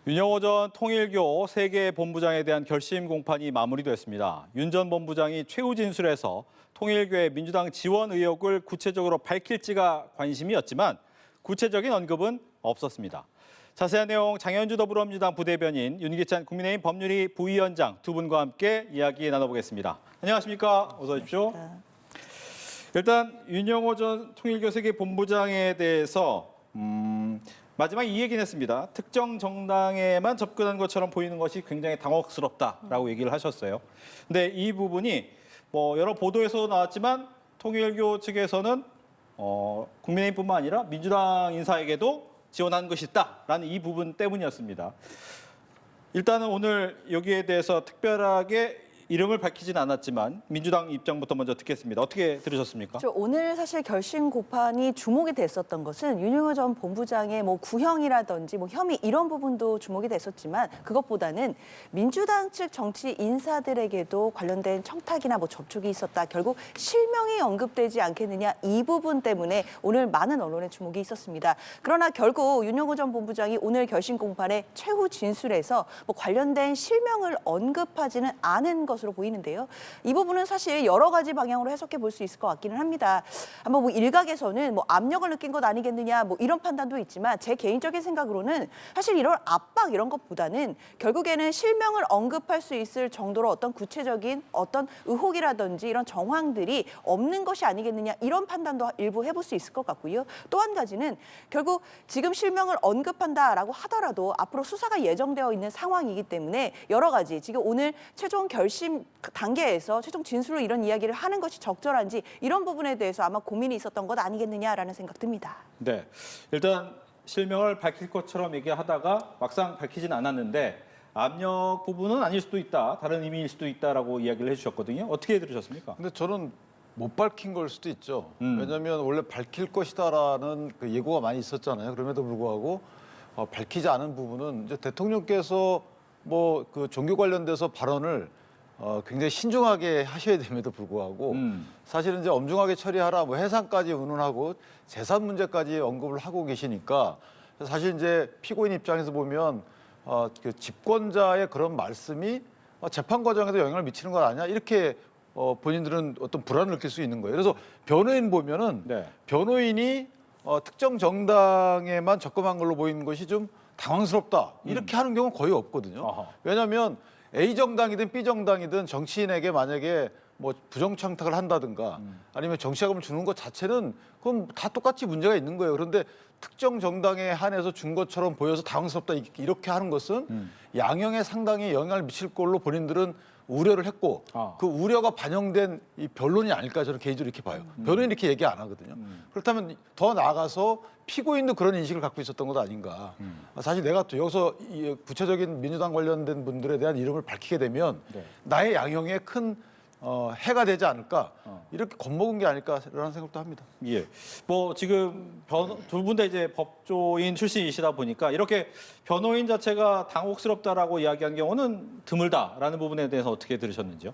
윤영호 전 통일교 세계 본부장에 대한 결심 공판이 마무리됐습니다. 윤 전 본부장이 최후 진술에서 통일교의 민주당 지원 의혹을 구체적으로 밝힐지가 관심이었지만 구체적인 언급은 없었습니다. 자세한 내용 장현주 더불어민주당 부대변인, 윤기찬 국민의힘 법률위 부위원장 두 분과 함께 이야기 나눠보겠습니다. 안녕하십니까? 어서 오십시오. 일단 윤영호 전 통일교 세계 본부장에 대해서 마지막 이 얘기는 했습니다. 특정 정당에만 접근한 것처럼 보이는 것이 굉장히 당혹스럽다라고 얘기를 하셨어요. 근데 이 부분이 여러 보도에서 나왔지만 통일교 측에서는 국민의힘뿐만 아니라 민주당 인사에게도 지원한 것이 있다라는 이 부분 때문이었습니다. 일단은 오늘 여기에 대해서 특별하게 이름을 밝히진 않았지만 민주당 입장부터 먼저 듣겠습니다. 어떻게 들으셨습니까? 오늘 사실 결심 고판이 주목이 됐었던 것은 윤영호 전 본부장의 구형이라든지 혐의 이런 부분도 주목이 됐었지만 그것보다는 민주당 측 정치 인사들에게도 관련된 청탁이나 접촉이 있었다. 결국 실명이 언급되지 않겠느냐 이 부분 때문에 오늘 많은 언론의 주목이 있었습니다. 그러나 결국 윤영호 전 본부장이 오늘 결심 공판의 최후 진술에서 관련된 실명을 언급하지는 않은 것으로 보이는데요. 이 부분은 사실 여러 가지 방향으로 해석해 볼 수 있을 것 같기는 합니다. 아마 일각에서는 압력을 느낀 것 아니겠느냐 이런 판단도 있지만 제 개인적인 생각으로는 사실 이런 압박 이런 것보다는 결국에는 실명을 언급할 수 있을 정도로 어떤 구체적인 어떤 의혹이라든지 이런 정황들이 없는 것이 아니겠느냐 이런 판단도 일부 해볼 수 있을 것 같고요. 또 한 가지는 결국 지금 실명을 언급한다라고 하더라도 앞으로 수사가 예정되어 있는 상황이기 때문에 여러 가지 지금 오늘 최종 결심 단계에서 최종 진술로 이런 이야기를 하는 것이 적절한지 이런 부분에 대해서 아마 고민이 있었던 것 아니겠느냐라는 생각 듭니다. 네, 일단 실명을 밝힐 것처럼 얘기하다가 막상 밝히진 않았는데 압력 부분은 아닐 수도 있다, 다른 의미일 수도 있다라고 이야기를 해주셨거든요. 어떻게 들으셨습니까? 근데 저는 못 밝힌 걸 수도 있죠. 왜냐하면 원래 밝힐 것이다라는 그 예고가 많이 있었잖아요. 그럼에도 불구하고 밝히지 않은 부분은 이제 대통령께서 그 종교 관련돼서 발언을 굉장히 신중하게 하셔야 됨에도 불구하고 사실은 이제 엄중하게 처리하라 해산까지 운운하고 재산 문제까지 언급을 하고 계시니까 사실 이제 피고인 입장에서 보면 그 집권자의 그런 말씀이 재판 과정에도 영향을 미치는 것 아니냐 이렇게 본인들은 어떤 불안을 느낄 수 있는 거예요. 그래서 변호인 보면은 네. 변호인이 특정 정당에만 접근한 걸로 보이는 것이 좀 당황스럽다 이렇게 하는 경우는 거의 없거든요. 아하. 왜냐하면 A 정당이든 B 정당이든 정치인에게 만약에 부정청탁을 한다든가 아니면 정치자금을 주는 것 자체는 그건 다 똑같이 문제가 있는 거예요. 그런데 특정 정당에 한해서 준 것처럼 보여서 당황스럽다 이렇게 하는 것은 양형에 상당히 영향을 미칠 걸로 본인들은 우려를 했고 그 우려가 반영된 이 변론이 아닐까 저는 개인적으로 이렇게 봐요. 변호인이 이렇게 얘기 안 하거든요. 그렇다면 더 나아가서 피고인도 그런 인식을 갖고 있었던 것 아닌가. 사실 내가 또 여기서 이 구체적인 민주당 관련된 분들에 대한 이름을 밝히게 되면 나의 양형에 큰 해가 되지 않을까 이렇게 겁먹은 게 아닐까라는 생각도 합니다. 예. 지금 두 분 다 이제 법조인 출신이시다 보니까 이렇게 변호인 자체가 당혹스럽다라고 이야기한 경우는 드물다라는 부분에 대해서 어떻게 들으셨는지요?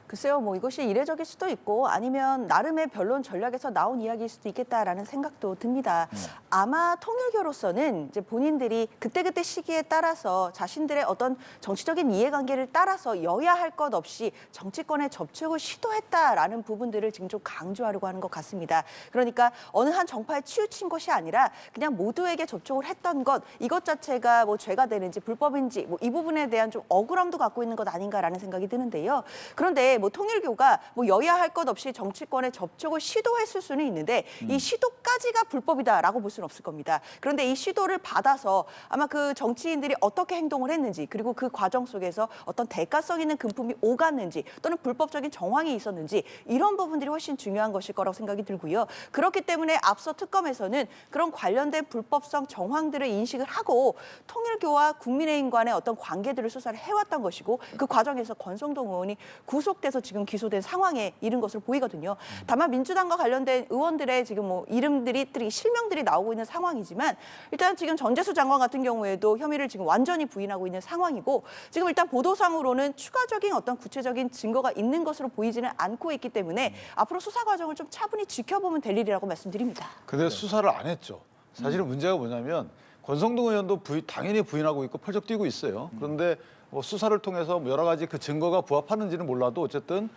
글쎄요, 이것이 이례적일 수도 있고 아니면 나름의 변론 전략에서 나온 이야기일 수도 있겠다라는 생각도 듭니다. 아마 통일교로서는 이제 본인들이 그때그때 시기에 따라서 자신들의 어떤 정치적인 이해관계를 따라서 여야 할 것 없이 정치권에 접촉을 시도했다라는 부분들을 지금 좀 강조하려고 하는 것 같습니다. 그러니까 어느 한 정파에 치우친 것이 아니라 그냥 모두에게 접촉을 했던 것 이것 자체가 죄가 되는지 불법인지 이 부분에 대한 좀 억울함도 갖고 있는 것 아닌가라는 생각이 드는데요. 그런데 통일교가 여야 할 것 없이 정치권에 접촉을 시도했을 수는 있는데 이 시도까지가 불법이다라고 볼 수는 없을 겁니다. 그런데 이 시도를 받아서 아마 그 정치인들이 어떻게 행동을 했는지 그리고 그 과정 속에서 어떤 대가성 있는 금품이 오갔는지 또는 불법적인 정황이 있었는지 이런 부분들이 훨씬 중요한 것일 거라고 생각이 들고요. 그렇기 때문에 앞서 특검에서는 그런 관련된 불법성 정황들을 인식을 하고 통일교와 국민의힘 간의 어떤 관계들을 수사를 해왔던 것이고 그 과정에서 권성동 의원이 구속돼서 지금 기소된 상황에 이른 것으로 보이거든요. 다만 민주당과 관련된 의원들의 지금 이름들이 실명들이 나오고 있는 상황이지만 일단 지금 전재수 장관 같은 경우에도 혐의를 지금 완전히 부인하고 있는 상황이고 지금 일단 보도상으로는 추가적인 어떤 구체적인 증거가 있는 것으로 보이지는 않고 있기 때문에 앞으로 수사 과정을 좀 차분히 지켜보면 될 일이라고 말씀드립니다. 근데 수사를 안 했죠. 사실은 문제가 뭐냐면 권성동 의원도 당연히 부인하고 있고 펄쩍 뛰고 있어요. 그런데 뭐 수사를 통해서 뭐 여러 가지 그 증거가 부합하는지는 몰라도 어쨌든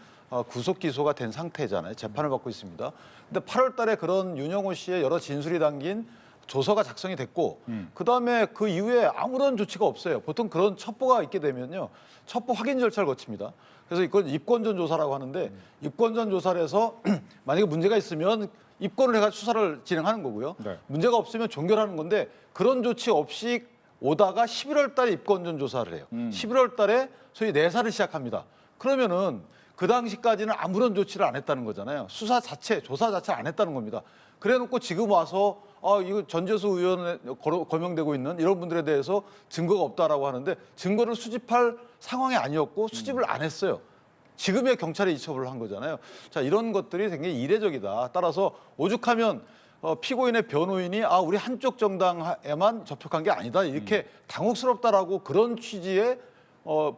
구속 기소가 된 상태잖아요. 재판을 받고 있습니다. 근데 8월 달에 그런 윤영호 씨의 여러 진술이 담긴 조서가 작성이 됐고 그다음에 그 이후에 아무런 조치가 없어요. 보통 그런 첩보가 있게 되면요. 첩보 확인 절차를 거칩니다. 그래서 이걸 입건전 조사라고 하는데 입건전 조사를 해서 만약에 문제가 있으면 입건을 해가지고 수사를 진행하는 거고요. 네. 문제가 없으면 종결하는 건데 그런 조치 없이 오다가 11월 달에 입건전 조사를 해요. 11월 달에 소위 내사를 시작합니다. 그러면은 그 당시까지는 아무런 조치를 안 했다는 거잖아요. 수사 자체, 조사 자체를 안 했다는 겁니다. 그래놓고 지금 와서 이거 전재수 의원에 거명되고 있는 이런 분들에 대해서 증거가 없다라고 하는데 증거를 수집할 상황이 아니었고 수집을 안 했어요. 지금의 경찰에 이첩을 한 거잖아요. 자, 이런 것들이 굉장히 이례적이다. 따라서 오죽하면 피고인의 변호인이 우리 한쪽 정당에만 접촉한 게 아니다. 이렇게 당혹스럽다라고 그런 취지의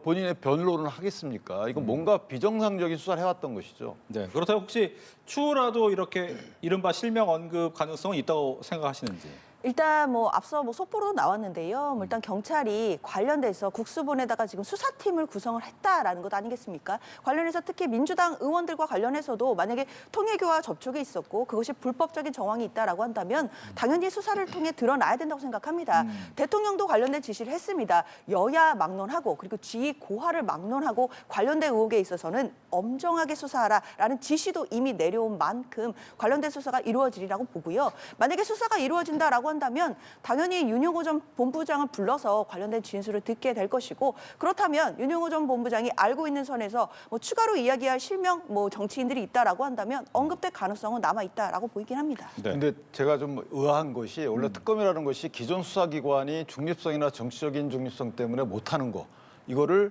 본인의 변론을 하겠습니까? 이건 뭔가 비정상적인 수사를 해왔던 것이죠. 네. 그렇다면 혹시 추후라도 이렇게 이른바 실명 언급 가능성은 있다고 생각하시는지? 일단 뭐 앞서 뭐 속보로 나왔는데요. 뭐 일단 경찰이 관련돼서 국수본에다가 지금 수사팀을 구성을 했다라는 것 아니겠습니까? 관련해서 특히 민주당 의원들과 관련해서도 만약에 통일교와 접촉이 있었고 그것이 불법적인 정황이 있다라고 한다면 당연히 수사를 통해 드러나야 된다고 생각합니다. 대통령도 관련된 지시를 했습니다. 여야 막론하고 그리고 지휘 고하를 막론하고 관련된 의혹에 있어서는 엄정하게 수사하라라는 지시도 이미 내려온 만큼 관련된 수사가 이루어지리라고 보고요. 만약에 수사가 이루어진다라고 한다면 당연히 윤영호 전 본부장을 불러서 관련된 진술을 듣게 될 것이고 그렇다면 윤영호 전 본부장이 알고 있는 선에서 뭐 추가로 이야기할 실명 뭐 정치인들이 있다라고 한다면 언급될 가능성은 남아 있다라고 보이긴 합니다. 네. 근데 제가 좀 의아한 것이 원래 특검이라는 것이 기존 수사기관이 중립성이나 정치적인 중립성 때문에 못하는 거 이거를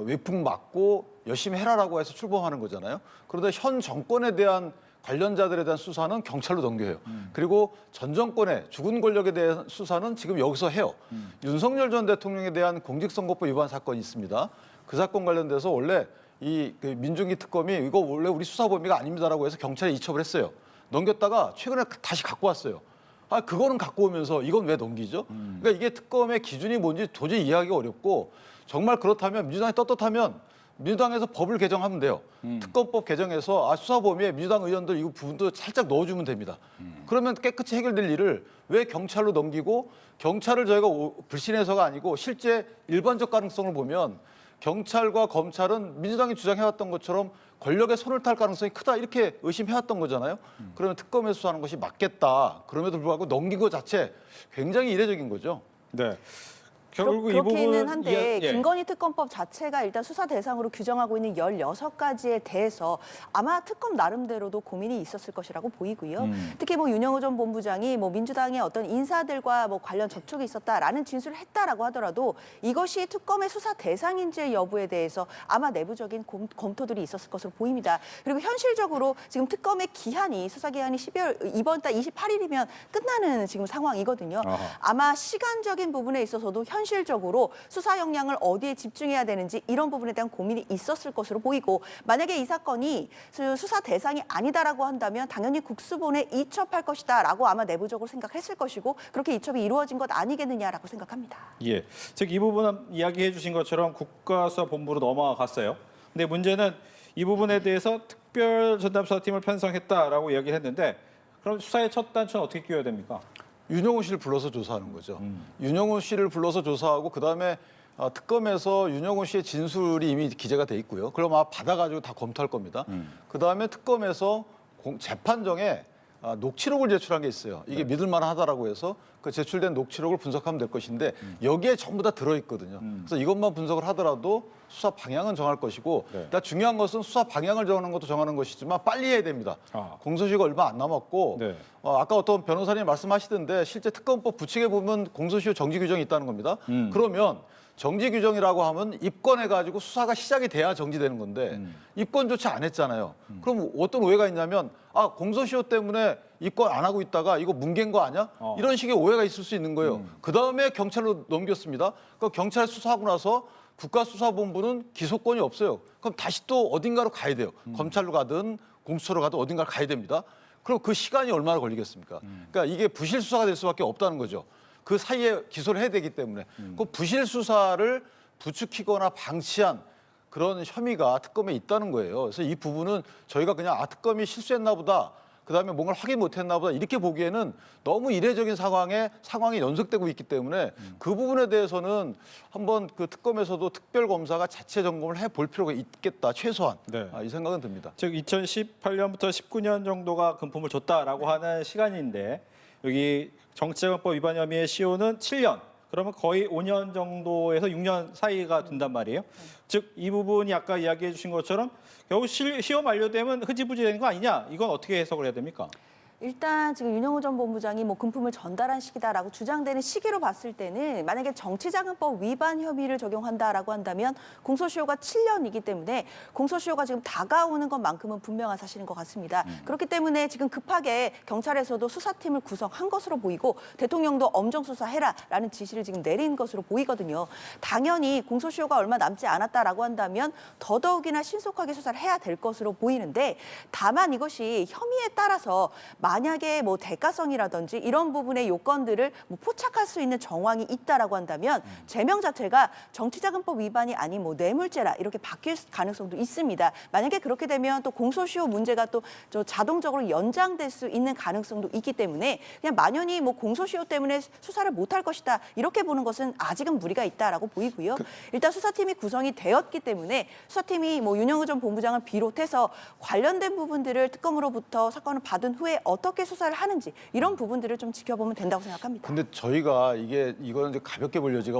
외풍 맞고 열심히 해라라고 해서 출범하는 거잖아요. 그런데 현 정권에 대한 관련자들에 대한 수사는 경찰로 넘겨요. 그리고 전 정권의 죽은 권력에 대한 수사는 지금 여기서 해요. 윤석열 전 대통령에 대한 공직선거법 위반 사건이 있습니다. 그 사건 관련돼서 원래 그 민중기 특검이 이거 원래 우리 수사 범위가 아닙니다라고 해서 경찰에 이첩을 했어요. 넘겼다가 최근에 다시 갖고 왔어요. 그거는 갖고 오면서 이건 왜 넘기죠? 그러니까 이게 특검의 기준이 뭔지 도저히 이해하기가 어렵고 정말 그렇다면 민주당이 떳떳하면 민주당에서 법을 개정하면 돼요. 특검법 개정해서 수사 범위에 민주당 의원들 이 부분도 살짝 넣어주면 됩니다. 그러면 깨끗이 해결될 일을 왜 경찰로 넘기고 경찰을 저희가 불신해서가 아니고 실제 일반적 가능성을 보면 경찰과 검찰은 민주당이 주장해왔던 것처럼 권력의 손을 탈 가능성이 크다 이렇게 의심해왔던 거잖아요. 그러면 특검에서 수사하는 것이 맞겠다. 그럼에도 불구하고 넘긴 것 자체 굉장히 이례적인 거죠. 네. 결국 이 그렇기는 부분 한데 예. 김건희 특검법 자체가 일단 수사 대상으로 규정하고 있는 16가지에 대해서 아마 특검 나름대로도 고민이 있었을 것이라고 보이고요. 특히 뭐 윤영호 전 본부장이 뭐 민주당의 어떤 인사들과 뭐 관련 접촉이 있었다라는 진술을 했다라고 하더라도 이것이 특검의 수사 대상인지 여부에 대해서 아마 내부적인 검토들이 있었을 것으로 보입니다. 그리고 현실적으로 지금 특검의 기한이 수사 기한이 이번 달 28일이면 끝나는 지금 상황이거든요. 아마 시간적인 부분에 있어서도 현실적으로 수사 역량을 어디에 집중해야 되는지 이런 부분에 대한 고민이 있었을 것으로 보이고 만약에 이 사건이 수사 대상이 아니다라고 한다면 당연히 국수본에 이첩할 것이다라고 아마 내부적으로 생각했을 것이고 그렇게 이첩이 이루어진 것 아니겠느냐라고 생각합니다. 예. 즉 이 부분은 이야기해 주신 것처럼 국가수사본부로 넘어갔어요. 근데 문제는 이 부분에 대해서 특별 전담수사팀을 편성했다라고 이야기를 했는데 그럼 수사의 첫 단추는 어떻게 끼워야 됩니까? 윤영호 씨를 불러서 조사하는 거죠. 윤영호 씨를 불러서 조사하고 그다음에 특검에서 윤영호 씨의 진술이 이미 기재가 돼 있고요. 그럼 받아가지고 다 검토할 겁니다. 그다음에 특검에서 재판정에 녹취록을 제출한 게 있어요. 이게 믿을만하다라고 해서 그 제출된 녹취록을 분석하면 될 것인데 여기에 전부 다 들어있거든요. 그래서 이것만 분석을 하더라도 수사 방향은 정할 것이고 일단 중요한 것은 수사 방향을 정하는 것도 정하는 것이지만 빨리 해야 됩니다. 공소시효가 얼마 안 남았고 네. 아까 어떤 변호사님 말씀하시던데 실제 특검법 부칙에 보면 공소시효 정지 규정이 있다는 겁니다. 그러면 정지 규정이라고 하면 입건해가지고 수사가 시작이 돼야 정지되는 건데 입건조차 안 했잖아요. 그럼 어떤 오해가 있냐면 공소시효 때문에 입건 안 하고 있다가 이거 뭉갠 거 아니야? 이런 식의 오해가 있을 수 있는 거예요. 그다음에 경찰로 넘겼습니다. 그 경찰 수사하고 나서 국가수사본부는 기소권이 없어요. 그럼 다시 또 어딘가로 가야 돼요. 검찰로 가든 공수처로 가든 어딘가를 가야 됩니다. 그럼 그 시간이 얼마나 걸리겠습니까? 그러니까 이게 부실 수사가 될 수밖에 없다는 거죠. 그 사이에 기소를 해야 되기 때문에 그 부실 수사를 부추기거나 방치한 그런 혐의가 특검에 있다는 거예요. 그래서 이 부분은 저희가 그냥 특검이 실수했나 보다. 그다음에 뭔가를 확인 못했나 보다 이렇게 보기에는 너무 이례적인 상황이 연속되고 있기 때문에 그 부분에 대해서는 한번 그 특검에서도 특별검사가 자체 점검을 해볼 필요가 있겠다 최소한 네. 이 생각은 듭니다. 즉 2018년부터 19년 정도가 금품을 줬다라고 하는 시간인데 여기 정치자금법 위반 혐의의 시효는 7년. 그러면 거의 5년 정도에서 6년 사이가 된단 말이에요. 즉 이 부분이 아까 이야기해 주신 것처럼 결국 시효 만료되면 흐지부지 되는 거 아니냐? 이건 어떻게 해석을 해야 됩니까? 일단 지금 윤영호 전 본부장이 뭐 금품을 전달한 시기다라고 주장되는 시기로 봤을 때는 만약에 정치자금법 위반 혐의를 적용한다라고 한다면 공소시효가 7년이기 때문에 공소시효가 지금 다가오는 것만큼은 분명한 사실인 것 같습니다. 그렇기 때문에 지금 급하게 경찰에서도 수사팀을 구성한 것으로 보이고 대통령도 엄정 수사해라라는 지시를 지금 내린 것으로 보이거든요. 당연히 공소시효가 얼마 남지 않았다라고 한다면 더더욱이나 신속하게 수사를 해야 될 것으로 보이는데 다만 이것이 혐의에 따라서 만약에 뭐 대가성이라든지 이런 부분의 요건들을 뭐 포착할 수 있는 정황이 있다라고 한다면 제명 자체가 정치자금법 위반이 아닌 뭐 뇌물죄라 이렇게 바뀔 가능성도 있습니다. 만약에 그렇게 되면 또 공소시효 문제가 또 자동적으로 연장될 수 있는 가능성도 있기 때문에 그냥 만연히 뭐 공소시효 때문에 수사를 못할 것이다 이렇게 보는 것은 아직은 무리가 있다라고 보이고요. 일단 수사팀이 구성이 되었기 때문에 수사팀이 뭐 윤영호 전 본부장을 비롯해서 관련된 부분들을 특검으로부터 사건을 받은 후에 어떻게 수사를 하는지 이런 부분들을 좀 지켜보면 된다고 생각합니다. 근데 저희가 이거는 이제 가볍게 볼 여지가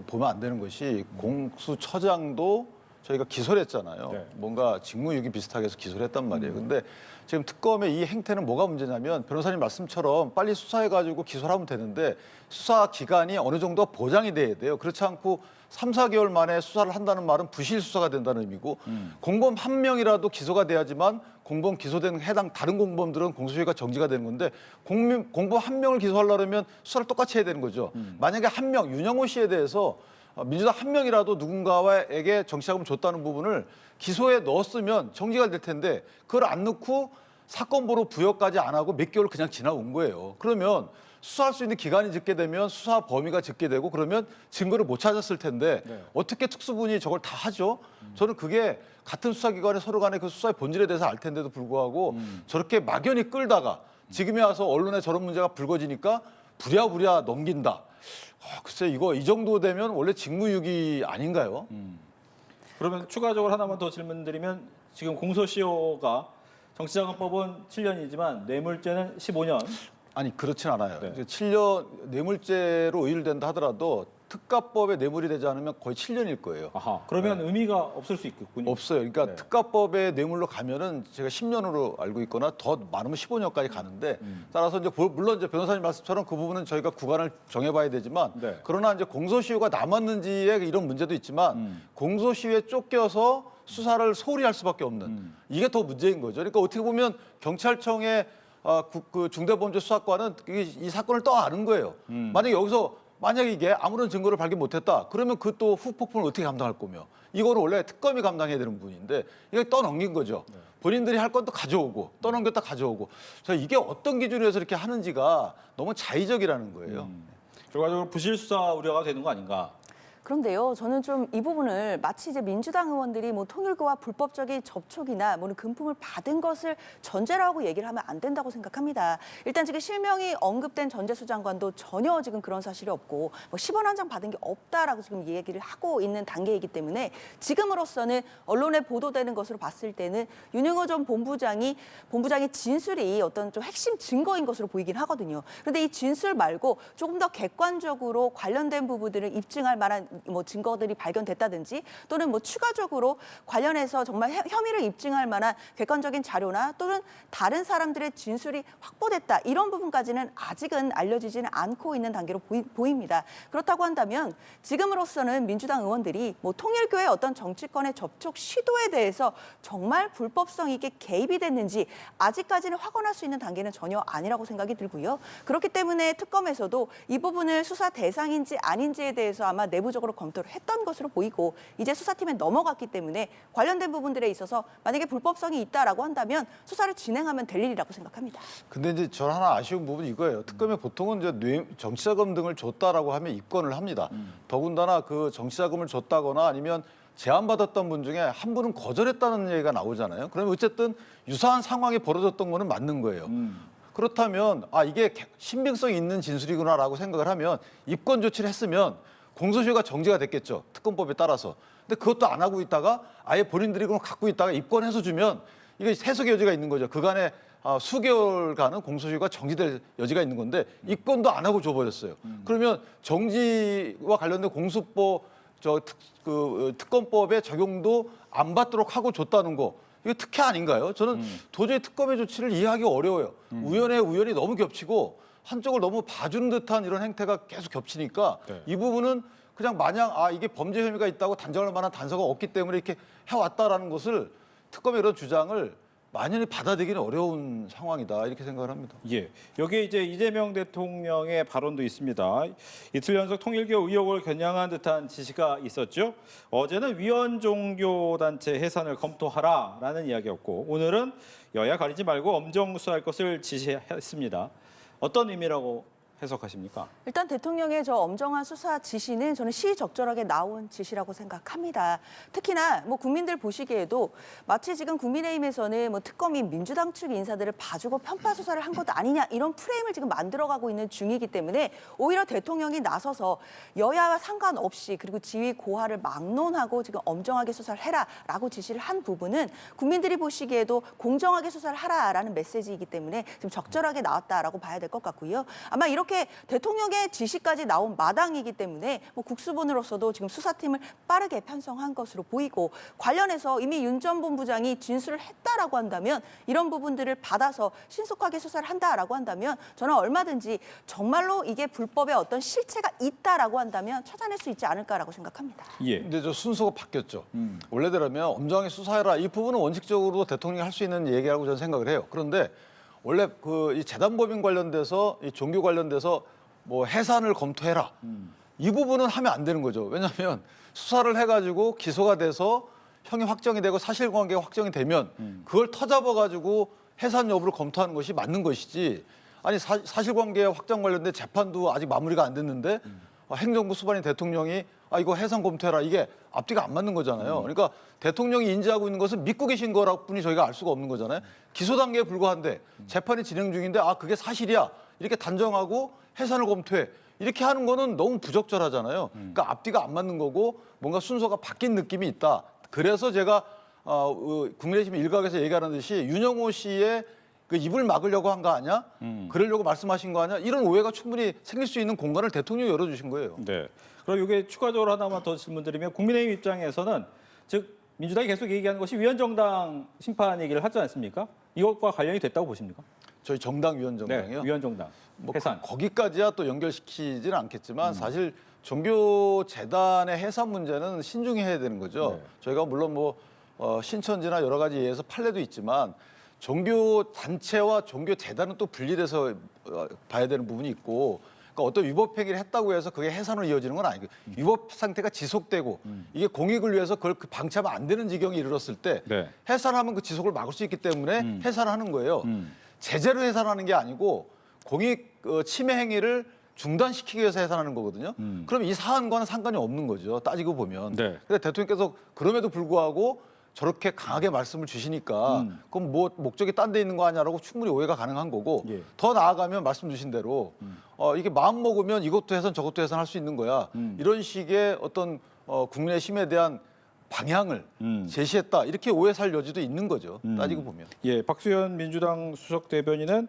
보면 안 되는 것이 공수처장도 저희가 기소를 했잖아요. 네. 뭔가 직무유기 비슷하게 해서 기소를 했단 말이에요. 근데 지금 특검의 이 행태는 뭐가 문제냐면 변호사님 말씀처럼 빨리 수사해가지고 기소를 하면 되는데 수사 기간이 어느 정도 보장이 돼야 돼요. 그렇지 않고 3, 4개월 만에 수사를 한다는 말은 부실 수사가 된다는 의미고 공범 한 명이라도 기소가 돼야지만 공범 기소된 해당 다른 공범들은 공소시효가 정지가 되는 건데 공범 한 명을 기소하려면 수사를 똑같이 해야 되는 거죠. 만약에 한 명, 윤영호 씨에 대해서 민주당 한 명이라도 누군가에게 정치자금을 줬다는 부분을 기소에 넣었으면 정지가 될 텐데 그걸 안 넣고 사건보로 부여까지 안 하고 몇 개월 그냥 지나온 거예요. 그러면 수사할 수 있는 기간이 적게 되면 수사 범위가 적게 되고 그러면 증거를 못 찾았을 텐데 네. 어떻게 특수분이 저걸 다 하죠? 저는 그게 같은 수사기관에 서로 간에 그 수사의 본질에 대해서 알 텐데도 불구하고 저렇게 막연히 끌다가 지금에 와서 언론에 저런 문제가 불거지니까 부랴부랴 넘긴다. 글쎄 이거 이 정도 되면 원래 직무유기 아닌가요? 그러면 추가적으로 하나만 더 질문드리면 지금 공소시효가 정치자금법은 7년이지만 뇌물죄는 15년. 아니 그렇진 않아요. 네. 이제 7년 뇌물죄로 의율된다 하더라도 특가법에 뇌물이 되지 않으면 거의 7년일 거예요. 아하. 그러면 의미가 없을 수 있겠군요. 없어요. 그러니까 네. 특가법에 뇌물로 가면은 제가 10년으로 알고 있거나 더 많으면 15년까지 가는데 따라서 이제 물론 이제 변호사님 말씀처럼 그 부분은 저희가 구간을 정해봐야 되지만 네. 그러나 이제 공소시효가 남았는지에 이런 문제도 있지만 공소시효에 쫓겨서 수사를 소홀히 할 수밖에 없는 이게 더 문제인 거죠. 그러니까 어떻게 보면 경찰청의 그 중대범죄수사관은 이 사건을 떠안은 거예요. 만약에 이게 아무런 증거를 발견 못했다. 그러면 그 또 후폭풍을 어떻게 감당할 거며. 이거는 원래 특검이 감당해야 되는 부분인데 이게 떠넘긴 거죠. 본인들이 할 건 또 가져오고 떠넘겼다 가져오고. 이게 어떤 기준에서 이렇게 하는지가 너무 자의적이라는 거예요. 결과적으로 부실 수사 우려가 되는 거 아닌가? 그런데요, 저는 좀 이 부분을 마치 이제 민주당 의원들이 뭐 통일교와 불법적인 접촉이나 뭐는 금품을 받은 것을 전제로 하고 얘기를 하면 안 된다고 생각합니다. 일단 지금 실명이 언급된 전재수 장관도 전혀 지금 그런 사실이 없고 뭐 10원 한 장 받은 게 없다라고 지금 얘기를 하고 있는 단계이기 때문에 지금으로서는 언론에 보도되는 것으로 봤을 때는 윤영호 전 본부장의 진술이 어떤 좀 핵심 증거인 것으로 보이긴 하거든요. 그런데 이 진술 말고 조금 더 객관적으로 관련된 부분들을 입증할 만한 뭐 증거들이 발견됐다든지 또는 뭐 추가적으로 관련해서 정말 혐의를 입증할 만한 객관적인 자료나 또는 다른 사람들의 진술이 확보됐다 이런 부분까지는 아직은 알려지지는 않고 있는 단계로 보입니다. 그렇다고 한다면 지금으로서는 민주당 의원들이 뭐 통일교의 어떤 정치권의 접촉 시도에 대해서 정말 불법성 있게 개입이 됐는지 아직까지는 확언할 수 있는 단계는 전혀 아니라고 생각이 들고요. 그렇기 때문에 특검에서도 이 부분을 수사 대상인지 아닌지에 대해서 아마 내부적으로 적극적으로 검토를 했던 것으로 보이고 이제 수사팀에 넘어갔기 때문에 관련된 부분들에 있어서 만약에 불법성이 있다라고 한다면 수사를 진행하면 될 일이라고 생각합니다. 근데 이제 저는 하나 아쉬운 부분이 이거예요. 특검이 보통은 이제 정치자금 등을 줬다라고 하면 입건을 합니다. 더군다나 그 정치자금을 줬다거나 아니면 제안받았던 분 중에 한 분은 거절했다는 얘기가 나오잖아요. 그러면 어쨌든 유사한 상황이 벌어졌던 거는 맞는 거예요. 그렇다면 이게 신빙성이 있는 진술이구나라고 생각을 하면 입건 조치를 했으면 공소시효가 정지가 됐겠죠. 특검법에 따라서. 근데 그것도 안 하고 있다가 아예 본인들이 그걸 갖고 있다가 입건해서 주면 이게 해석의 여지가 있는 거죠. 그간에 수개월간은 공소시효가 정지될 여지가 있는 건데 입건도 안 하고 줘버렸어요. 그러면 정지와 관련된 공수법 특검법의 적용도 안 받도록 하고 줬다는 거 이거 특혜 아닌가요? 저는 도저히 특검의 조치를 이해하기 어려워요. 우연의 우연이 너무 겹치고 한쪽을 너무 봐주는 듯한 이런 행태가 계속 겹치니까 네. 이 부분은 그냥 마냥 이게 범죄 혐의가 있다고 단정할 만한 단서가 없기 때문에 이렇게 해왔다라는 것을 특검의 이런 주장을 만연히 받아들이기는 어려운 상황이다 이렇게 생각을 합니다. 예, 여기에 이제 이재명 대통령의 발언도 있습니다. 이틀 연속 통일교 의혹을 겨냥한 듯한 지시가 있었죠. 어제는 위헌 종교단체 해산을 검토하라라는 이야기였고 오늘은 여야 가리지 말고 엄정 수사할 것을 지시했습니다. 어떤 의미라고 해석하십니까? 일단 대통령의 저 엄정한 수사 지시는 저는 시의적절하게 나온 지시라고 생각합니다. 특히나 뭐 국민들 보시기에도 마치 지금 국민의힘에서는 뭐 특검이 민주당 측 인사들을 봐주고 편파 수사를 한 것 아니냐 이런 프레임을 지금 만들어가고 있는 중이기 때문에 오히려 대통령이 나서서 여야와 상관없이 그리고 지위 고하를 막론하고 지금 엄정하게 수사를 해라라고 지시를 한 부분은 국민들이 보시기에도 공정하게 수사를 하라라는 메시지이기 때문에 지금 적절하게 나왔다라고 봐야 될 것 같고요. 아마 이렇게 대통령의 지시까지 나온 마당이기 때문에 뭐 국수본으로서도 지금 수사팀을 빠르게 편성한 것으로 보이고 관련해서 이미 윤 전 본부장이 진술을 했다라고 한다면 이런 부분들을 받아서 신속하게 수사를 한다라고 한다면 저는 얼마든지 정말로 이게 불법의 어떤 실체가 있다라고 한다면 찾아낼 수 있지 않을까라고 생각합니다. 예. 근데 저 순서가 바뀌었죠. 원래대로면 엄정하게 수사해라 이 부분은 원칙적으로 대통령이 할 수 있는 얘기라고 저는 생각을 해요. 그런데 원래 이 재단법인 관련돼서 이 종교 관련돼서 뭐 해산을 검토해라. 이 부분은 하면 안 되는 거죠. 왜냐하면 수사를 해가지고 기소가 돼서 형이 확정이 되고 사실관계가 확정이 되면 그걸 터잡아가지고 해산 여부를 검토하는 것이 맞는 것이지. 아니 사실관계 확정 관련된 재판도 아직 마무리가 안 됐는데 행정부 수반인 대통령이 이거 해산 검토해라 이게 앞뒤가 안 맞는 거잖아요. 그러니까 대통령이 인지하고 있는 것은 믿고 계신 거라고 뿐이 저희가 알 수가 없는 거잖아요. 기소 단계에 불과한데 재판이 진행 중인데 그게 사실이야 이렇게 단정하고 해산을 검토해 이렇게 하는 거는 너무 부적절하잖아요. 그러니까 앞뒤가 안 맞는 거고 뭔가 순서가 바뀐 느낌이 있다. 그래서 제가 국민의힘 일각에서 얘기하는 듯이 윤영호 씨의 그 입을 막으려고 한 거 아니야? 그러려고 말씀하신 거 아니야? 이런 오해가 충분히 생길 수 있는 공간을 대통령이 열어주신 거예요. 네. 그럼 이게 추가적으로 하나만 더 질문드리면 국민의힘 입장에서는 즉 민주당이 계속 얘기하는 것이 위헌정당 심판 얘기를 하지 않습니까? 이것과 관련이 됐다고 보십니까? 저희 정당 위원정당이요. 네, 위헌정당 뭐 해산. 거기까지야 또 연결시키지는 않겠지만 사실 종교 재단의 해산 문제는 신중히 해야 되는 거죠. 네. 저희가 물론 뭐 신천지나 여러 가지 예에서 판례도 있지만 종교 단체와 종교 재단은 또 분리돼서 봐야 되는 부분이 있고. 그러니까 어떤 위법 행위를 했다고 해서 그게 해산으로 이어지는 건 아니고 위법 상태가 지속되고 이게 공익을 위해서 그걸 방치하면 안 되는 지경에 이르렀을 때 네. 해산하면 그 지속을 막을 수 있기 때문에 해산하는 거예요. 제재로 해산하는 게 아니고 공익 침해 행위를 중단시키기 위해서 해산하는 거거든요. 그럼 이 사안과는 상관이 없는 거죠. 따지고 보면. 네. 근데 대통령께서 그럼에도 불구하고 저렇게 강하게 말씀을 주시니까 그럼 뭐 목적이 딴 데 있는 거 아니냐라고 충분히 오해가 가능한 거고 예. 더 나아가면 말씀 주신 대로 이게 마음 먹으면 이것도 해산 저것도 해산할 수 있는 거야. 이런 식의 어떤 국민의 힘에 대한 방향을 제시했다. 이렇게 오해 살 여지도 있는 거죠. 따지고 보면. 예, 박수현 민주당 수석 대변인은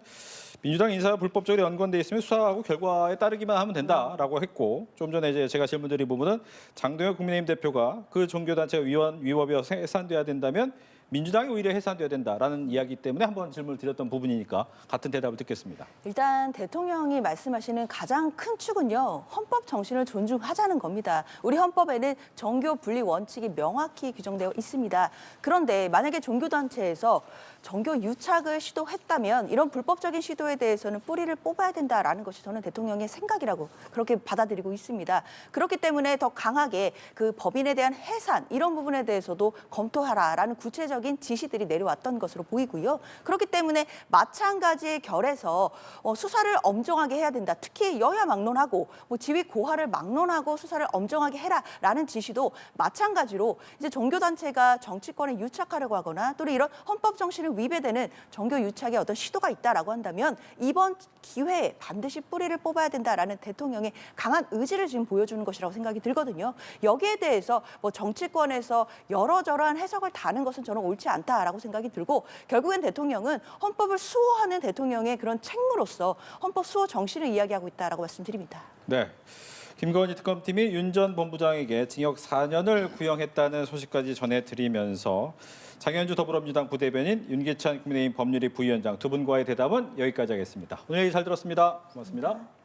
민주당 인사가 불법적으로 연관돼 있으면 수사하고 결과에 따르기만 하면 된다라고 했고 좀 전에 이제 제가 질문드린 부분은 장동혁 국민의힘 대표가 그 종교단체가 위법이어서 해산돼야 된다면 민주당이 오히려 해산돼야 된다라는 이야기 때문에 한번 질문을 드렸던 부분이니까 같은 대답을 듣겠습니다. 일단 대통령이 말씀하시는 가장 큰 축은요, 헌법 정신을 존중하자는 겁니다. 우리 헌법에는 정교 분리 원칙이 명확히 규정되어 있습니다. 그런데 만약에 종교단체에서 정교 유착을 시도했다면 이런 불법적인 시도에 대해서는 뿌리를 뽑아야 된다라는 것이 저는 대통령의 생각이라고 그렇게 받아들이고 있습니다. 그렇기 때문에 더 강하게 그 법인에 대한 해산 이런 부분에 대해서도 검토하라라는 구체적인 지시들이 내려왔던 것으로 보이고요. 그렇기 때문에 마찬가지의 결에서 수사를 엄정하게 해야 된다. 특히 여야 막론하고 지위 고하를 막론하고 수사를 엄정하게 해라라는 지시도 마찬가지로 이제 종교단체가 정치권에 유착하려고 하거나 또 이런 헌법 정신을 위배되는 정교 유착의 어떤 시도가 있다라고 한다면 이번 기회에 반드시 뿌리를 뽑아야 된다라는 대통령의 강한 의지를 지금 보여주는 것이라고 생각이 들거든요. 여기에 대해서 정치권에서 여러저러한 해석을 다는 것은 저는 옳지 않다라고 생각이 들고 결국엔 대통령은 헌법을 수호하는 대통령의 그런 책무로서 헌법 수호 정신을 이야기하고 있다라고 말씀드립니다. 네. 김건희 특검팀이 윤 전 본부장에게 징역 4년을 구형했다는 소식까지 전해드리면서 장현주 더불어민주당 부대변인, 윤기찬 국민의힘 법률위 부위원장 두 분과의 대답은 여기까지 하겠습니다. 오늘 얘기 잘 들었습니다. 고맙습니다.